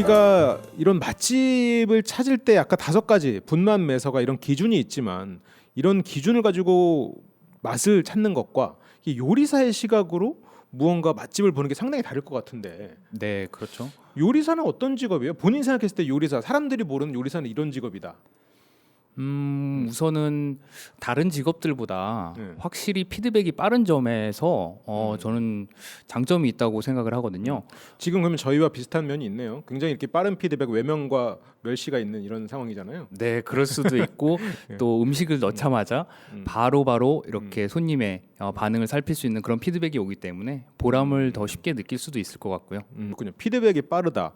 우리가 이런 맛집을 찾을 때 아까 5가지 분만 매서가 이런 기준이 있지만 이런 기준을 가지고 맛을 찾는 것과 이 요리사의 시각으로 무언가 맛집을 보는 게 상당히 다를 것 같은데 네, 그렇죠. 요리사는 어떤 직업이에요? 본인 생각했을 때 요리사, 사람들이 모르는 요리사는 이런 직업이다. 우선은 다른 직업들보다 네. 확실히 피드백이 빠른 점에서 저는 장점이 있다고 생각을 하거든요. 지금 그러면 저희와 비슷한 면이 있네요. 굉장히 이렇게 빠른 피드백, 외면과 멸시가 있는 이런 상황이잖아요. 네, 그럴 수도 있고 또 음식을 넣자마자 바로바로 이렇게 손님의 반응을 살필 수 있는 그런 피드백이 오기 때문에 보람을 더 쉽게 느낄 수도 있을 것 같고요. 그렇군요. 피드백이 빠르다.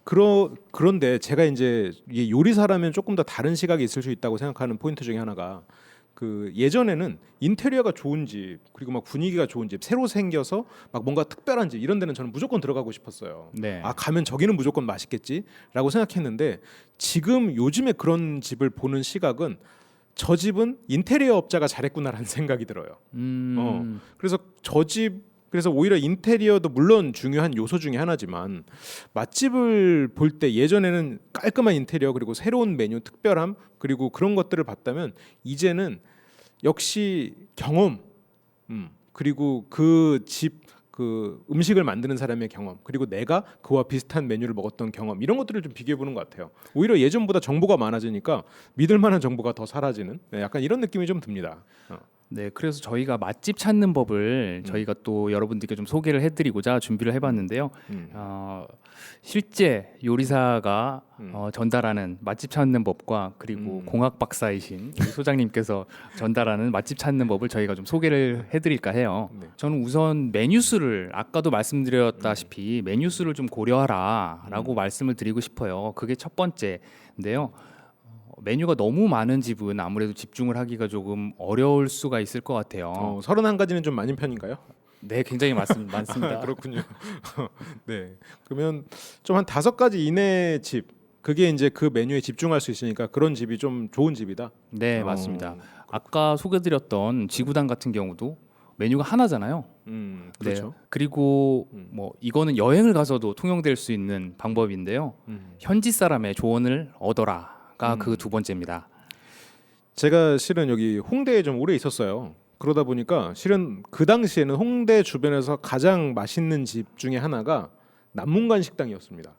그런데 제가 이제 이게 요리사라면 조금 더 다른 시각이 있을 수 있다고 생각하는 포인트 중에 하나가 그 예전에는 인테리어가 좋은 집 그리고 막 분위기가 좋은 집 새로 생겨서 막 뭔가 특별한 집 이런 데는 저는 무조건 들어가고 싶었어요. 네. 아 가면 저기는 무조건 맛있겠지라고 생각했는데 지금 요즘에 그런 집을 보는 시각은 저 집은 인테리어 업자가 잘했구나라는 생각이 들어요. 그래서 그래서 오히려 인테리어도 물론 중요한 요소 중에 하나지만 맛집을 볼 때 예전에는 깔끔한 인테리어 그리고 새로운 메뉴 특별함 그리고 그런 것들을 봤다면 이제는 역시 경험 그리고 그 집 그 음식을 만드는 사람의 경험 그리고 내가 그와 비슷한 메뉴를 먹었던 경험 이런 것들을 좀 비교해 보는 것 같아요. 오히려 예전보다 정보가 많아지니까 믿을 만한 정보가 더 사라지는 약간 이런 느낌이 좀 듭니다. 네, 그래서 저희가 맛집 찾는 법을 저희가 또 여러분들께 좀 소개를 해드리고자 준비를 해봤는데요. 실제 요리사가 전달하는 맛집 찾는 법과 그리고 공학 박사이신 우리 소장님께서 전달하는 맛집 찾는 법을 저희가 좀 소개를 해드릴까 해요. 네. 저는 우선 메뉴 수를 아까도 말씀드렸다시피 메뉴 수를 좀 고려하라라고 말씀을 드리고 싶어요. 그게 첫 번째인데요. 메뉴가 너무 많은 집은 아무래도 집중을 하기가 조금 어려울 수가 있을 것 같아요. 31가지는 좀 많은 편인가요? 네, 굉장히 많습니다. 그렇군요. 네. 그러면 좀 한 5가지 이내 집 그게 이제 그 메뉴에 집중할 수 있으니까 그런 집이 좀 좋은 집이다. 네, 맞습니다. 아까 소개드렸던 지구단 같은 경우도 메뉴가 하나잖아요. 그렇죠. 네. 그리고 뭐 이거는 여행을 가서도 통용될 수 있는 방법인데요. 현지 사람의 조언을 얻어라가 그 두 번째입니다. 제가 실은 여기 홍대에 좀 오래 있었어요. 그러다 보니까 실은 그 당시에는 홍대 주변에서 가장 맛있는 집 중에 하나가 남문관 식당이었습니다.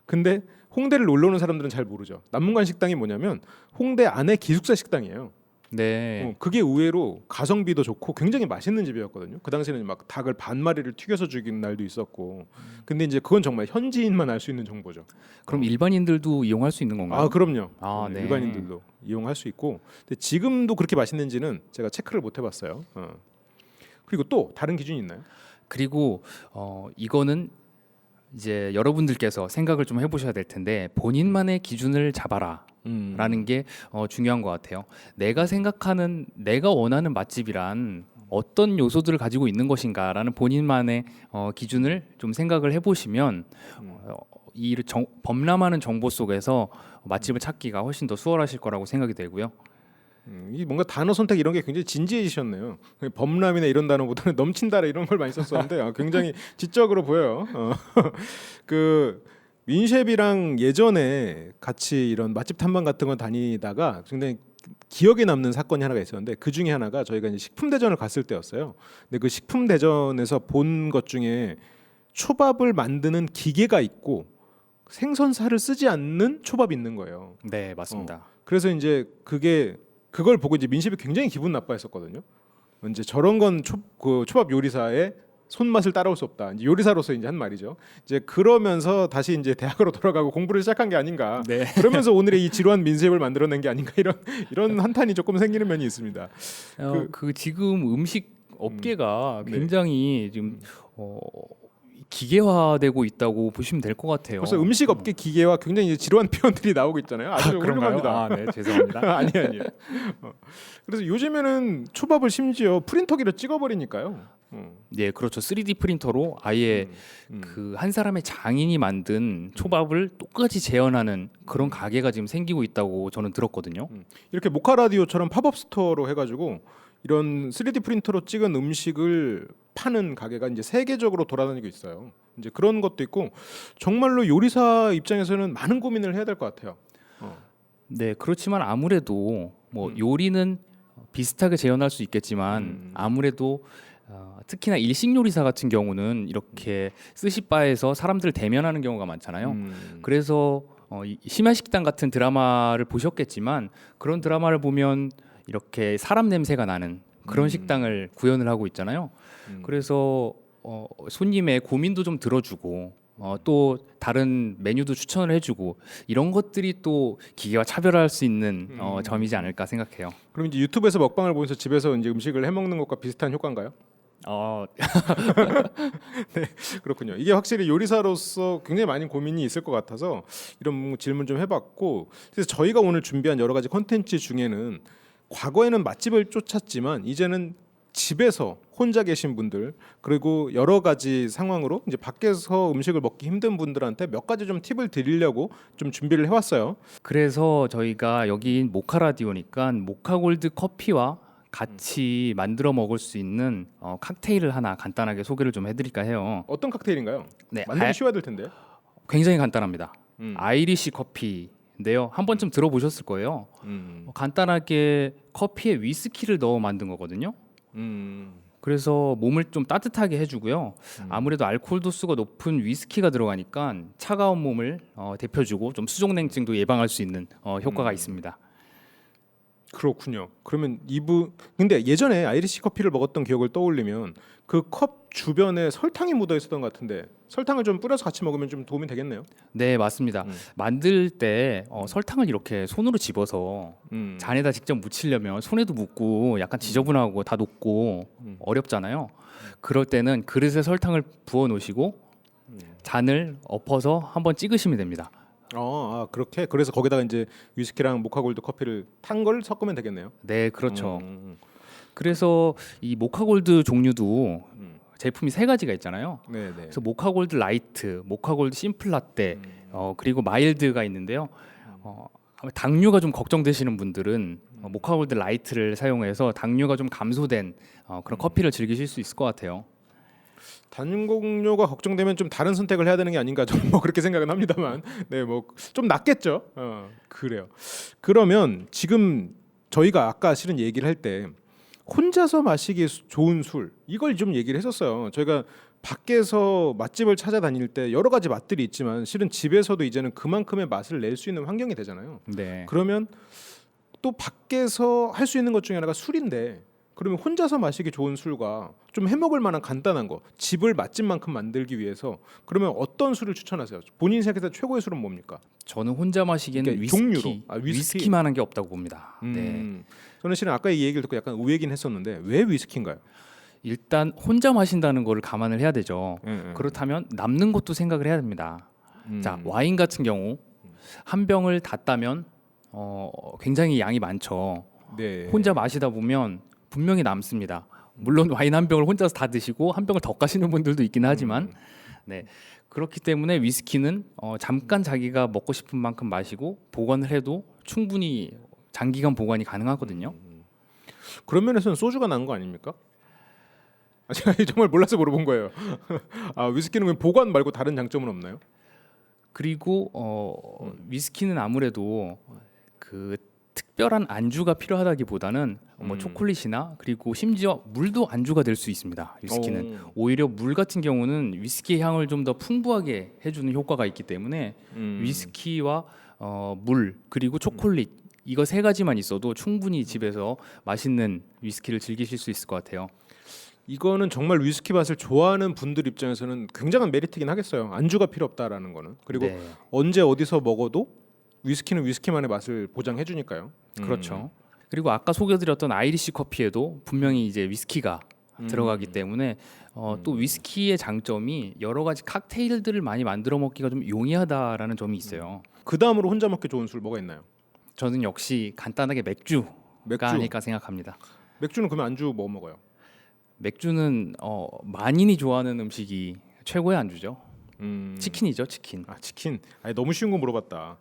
근데 홍대를 놀러 오는 사람들은 잘 모르죠. 남문관 식당이 뭐냐면 홍대 안에 기숙사 식당이에요. 네. 그게 의외로 가성비도 좋고 굉장히 맛있는 집이었거든요. 그 당시에는 막 닭을 반 마리를 튀겨서 죽인 날도 있었고. 근데 이제 그건 정말 현지인만 알 수 있는 정보죠. 그럼 일반인들도 이용할 수 있는 건가요? 아 그럼요. 아, 네. 일반인들도 이용할 수 있고. 근데 지금도 그렇게 맛있는지는 제가 체크를 못 해봤어요. 그리고 또 다른 기준이 있나요? 그리고 이거는 이제 여러분들께서 생각을 좀 해보셔야 될 텐데 본인만의 기준을 잡아라라는 게 중요한 것 같아요. 내가 생각하는 내가 원하는 맛집이란 어떤 요소들을 가지고 있는 것인가라는 본인만의 기준을 좀 생각을 해보시면 이 범람하는 정보 속에서 맛집을 찾기가 훨씬 더 수월하실 거라고 생각이 되고요. 이 뭔가 단어 선택 이런 게 굉장히 진지해지셨네요. 범람이나 이런 단어보다는 넘친다라 이런 걸 많이 썼었는데 굉장히 지적으로 보여요. 그 윈셰프랑 예전에 같이 이런 맛집 탐방 같은 거 다니다가 굉장히 기억에 남는 사건이 하나가 있었는데 그 중에 하나가 저희가 이제 식품 대전을 갔을 때였어요. 근데 그 식품 대전에서 본 것 중에 초밥을 만드는 기계가 있고 생선살을 쓰지 않는 초밥이 있는 거예요. 네, 맞습니다. 그래서 이제 그걸 보고 이제 민셰프 굉장히 기분 나빠했었거든요. 이제 저런 건 초밥 요리사의 손맛을 따라올 수 없다. 이제 요리사로서 이제 한 말이죠. 이제 그러면서 다시 이제 대학으로 돌아가고 공부를 시작한 게 아닌가. 네. 그러면서 오늘의 이 지루한 민셰프를 만들어낸 게 아닌가 이런 한탄이 조금 생기는 면이 있습니다. 그 지금 음식 업계가 네. 굉장히 지금 기계화되고 있다고 보시면 될 것 같아요. 벌써 음식 업계 기계와 굉장히 이제 지루한 표현들이 나오고 있잖아요. 아주 그런가요? 훌륭합니다. 아, 네, 죄송합니다. 아니에요. 그래서 요즘에는 초밥을 심지어 프린터기로 찍어버리니까요. 네, 그렇죠. 3D 프린터로 아예 그 한 사람의 장인이 만든 초밥을 똑같이 재현하는 그런 가게가 지금 생기고 있다고 저는 들었거든요. 이렇게 모카 라디오처럼 팝업 스토어로 해가지고 이런 3D 프린터로 찍은 음식을 파는 가게가 이제 세계적으로 돌아다니고 있어요. 이제 그런 것도 있고 정말로 요리사 입장에서는 많은 고민을 해야 될 것 같아요. 네, 그렇지만 아무래도 뭐 요리는 비슷하게 재현할 수 있겠지만 아무래도 특히나 일식 요리사 같은 경우는 이렇게 스시바에서 사람들을 대면하는 경우가 많잖아요. 그래서 이 심야 식당 같은 드라마를 보셨겠지만 그런 드라마를 보면 이렇게 사람 냄새가 나는 그런 식당을 구현을 하고 있잖아요. 그래서 손님의 고민도 좀 들어주고 또 다른 메뉴도 추천을 해주고 이런 것들이 또 기계와 차별화할 수 있는 점이지 않을까 생각해요. 그럼 이제 유튜브에서 먹방을 보면서 집에서 이제 음식을 해 먹는 것과 비슷한 효과인가요? 네, 그렇군요. 이게 확실히 요리사로서 굉장히 많은 고민이 있을 것 같아서 이런 질문 좀 해봤고, 그래서 저희가 오늘 준비한 여러 가지 콘텐츠 중에는 과거에는 맛집을 쫓았지만 이제는 집에서 혼자 계신 분들 그리고 여러 가지 상황으로 이제 밖에서 음식을 먹기 힘든 분들한테 몇 가지 좀 팁을 드리려고 좀 준비를 해왔어요. 그래서 저희가 여기 모카 라디오니까 모카골드 커피와 같이 만들어 먹을 수 있는 칵테일을 하나 간단하게 소개를 좀 해드릴까 해요. 어떤 칵테일인가요? 네, 만들기 쉬워야 될 텐데. 굉장히 간단합니다. 아이리시 커피인데요. 한 번쯤 들어보셨을 거예요. 간단하게 커피에 위스키를 넣어 만든 거거든요. 그래서 몸을 좀 따뜻하게 해주고요. 아무래도 알코올 도수가 높은 위스키가 들어가니까 차가운 몸을 데펴주고 좀 수족냉증도 예방할 수 있는 효과가 있습니다. 그렇군요. 그러면 근데 예전에 아이리시 커피를 먹었던 기억을 떠올리면 그 컵 주변에 설탕이 묻어 있었던 것 같은데 설탕을 좀 뿌려서 같이 먹으면 좀 도움이 되겠네요. 네, 맞습니다. 만들 때 설탕을 이렇게 손으로 집어서 잔에다 직접 묻히려면 손에도 묻고 약간 지저분하고 다 녹고 어렵잖아요. 그럴 때는 그릇에 설탕을 부어 놓으시고 잔을 엎어서 한번 찍으시면 됩니다. 그렇게 그래서 거기다가 이제 위스키랑 모카골드 커피를 탄 걸 섞으면 되겠네요. 네, 그렇죠. 그래서 이 모카골드 종류도 제품이 세 가지가 있잖아요. 네. 그래서 모카골드 라이트, 모카골드 심플 라떼, 그리고 마일드가 있는데요. 당류가 좀 걱정되시는 분들은 모카골드 라이트를 사용해서 당류가 좀 감소된 그런 커피를 즐기실 수 있을 것 같아요. 단공료가 걱정되면 좀 다른 선택을 해야 되는 게 아닌가 저는 뭐 그렇게 생각은 합니다만 네 뭐 좀 낫겠죠. 그래요. 그러면 지금 저희가 아까 실은 얘기를 할 때 혼자서 마시기 좋은 술 이걸 좀 얘기를 했었어요. 저희가 밖에서 맛집을 찾아다닐 때 여러 가지 맛들이 있지만 실은 집에서도 이제는 그만큼의 맛을 낼 수 있는 환경이 되잖아요. 네. 그러면 또 밖에서 할 수 있는 것 중에 하나가 술인데 그러면 혼자서 마시기 좋은 술과 좀 해먹을 만한 간단한 거 집을 맛집만큼 만들기 위해서 그러면 어떤 술을 추천하세요? 본인 생각해서 최고의 술은 뭡니까? 저는 혼자 마시기에는 그러니까 위스키, 종류로. 위스키. 위스키만한 게 없다고 봅니다. 네. 저는 실은 아까 이 얘기를 듣고 약간 의외긴 했었는데 왜 위스키인가요? 일단 혼자 마신다는 거를 감안을 해야 되죠. 그렇다면 남는 것도 생각을 해야 됩니다. 자, 와인 같은 경우 한 병을 다 따면 굉장히 양이 많죠. 네. 혼자 마시다 보면 분명히 남습니다. 물론 와인 한 병을 혼자서 다 드시고 한 병을 더 까시는 분들도 있긴 하지만 네. 그렇기 때문에 위스키는 잠깐 자기가 먹고 싶은 만큼 마시고 보관을 해도 충분히 장기간 보관이 가능하거든요. 그런 면에서는 소주가 나은 거 아닙니까? 제가 정말 몰라서 물어본 거예요. 위스키는 그냥 보관 말고 다른 장점은 없나요? 그리고 위스키는 아무래도 그 특별한 안주가 필요하다기보다는 뭐 초콜릿이나 그리고 심지어 물도 안주가 될 수 있습니다. 위스키는 오히려 물 같은 경우는 위스키의 향을 좀 더 풍부하게 해주는 효과가 있기 때문에 위스키와 물 그리고 초콜릿 이거 세 가지만 있어도 충분히 집에서 맛있는 위스키를 즐기실 수 있을 것 같아요. 이거는 정말 위스키 맛을 좋아하는 분들 입장에서는 굉장한 메리트긴 하겠어요. 안주가 필요 없다라는 거는. 그리고 네. 언제 어디서 먹어도 위스키는 위스키만의 맛을 보장해 주니까요. 그렇죠. 그리고 아까 소개드렸던 아이리시 커피에도 분명히 이제 위스키가 들어가기 때문에 또 위스키의 장점이 여러 가지 칵테일들을 많이 만들어 먹기가 좀 용이하다라는 점이 있어요. 그 다음으로 혼자 먹기 좋은 술 뭐가 있나요? 저는 역시 간단하게 맥주가 맥주. 아닐까 생각합니다. 맥주는 그러면 안주 뭐 먹어요? 맥주는 만인이 좋아하는 음식이 최고의 안주죠. 치킨이죠, 치킨. 치킨. 너무 쉬운 거 물어봤다.